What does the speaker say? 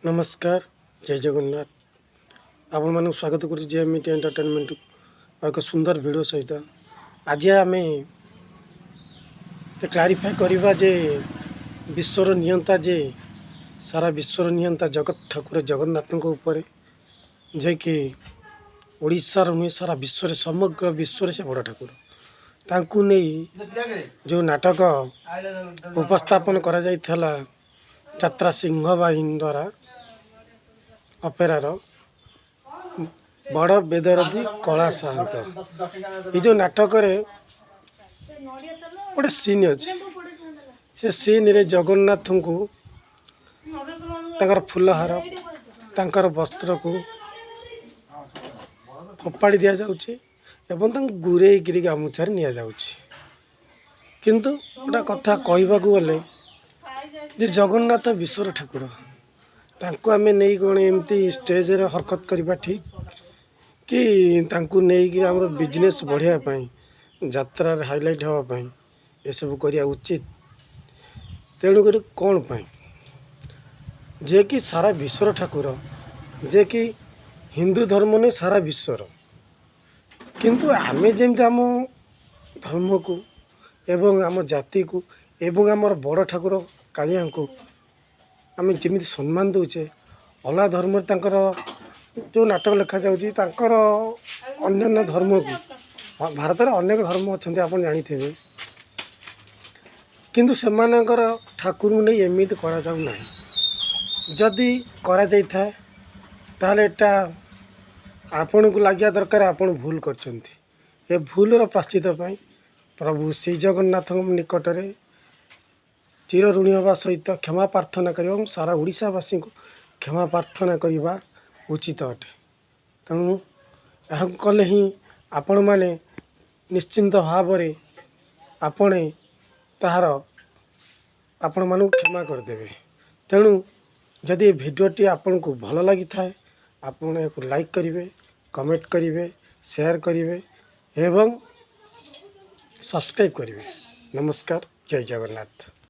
नमस्कार जय जगन्नाथ आपण मानक स्वागत करुँ जेएमटी एंटरटेनमेंट एक सुंदर वीडियो सहित आज आम क्लारिफाई करवा जे विश्वर नियंता जे सारा विश्वर नियंता जगत ठाकुर जगन्नाथ ऊपर जे कि ओडिशार नुहे सारा विश्व समग्र विश्व से बड़ ठाकुर तांकु नहीं जो नाटक उपस्थापन करा जाइथला यात्रा सिंह बाहिनी द्वारा अपेरार बड़ बेदरदी कला साहंत ये जो नाटक गोटे सीन अच्छे से सीन रे जगन्नाथ को तांकर फूलहार तांकर वस्त्र को फोपाड़ी दि जाउछि एवं गुरे गिरी गामुछार निया जाउछि किंतु गोटा कथा कहबाकू गले जे जगन्नाथ विश्वर ठाकुर तांको आमे नहीं कौन एमती स्टेज रे हरकत करवा ठीक कि तांको नहीं कि हमर बिजनेस बढ़िया यात्रा हाईलाइट हाँपाई ये सब करिया उचित तेणुक कौन पाई जे कि सारा विश्वर ठाकुर जे कि हिंदू धर्म ने सारा विश्वर किंतु आमे जेमती आम धर्म को एवं आम जाति को एवं आमर बड़ ठाकुर कालिया को आम जमी सम्मान दौचे अलग धर्म जो नाटक लिखा जाऊँगी अन्य धर्म को भारत में अनेक धर्म अच्छा आप जानी किंतु से ठाकुर नहीं एमती करा जदि करा जाए ताहले एटा आपण को लगे दरकार आपण भूल कर भूलर प्राश्चित प्रभु श्री जगन्नाथ निकट में चिर ऋणी हवा सहित क्षमा प्रार्थना कर सारा ओडिशावासी को क्षमा प्रार्थना करवा उचित अटे तेणु यह कले ही आपण मैंने निश्चिंत भाव आपणे ताहार आपण मानू क्षमा करदे तेणु जदि भिडियोटी आपण को भल लगी थाए आपण एक लाइक करेंगे कमेंट करेंगे शेयर करेंगे एवं सब्सक्राइब करेंगे। नमस्कार जय जगन्नाथ।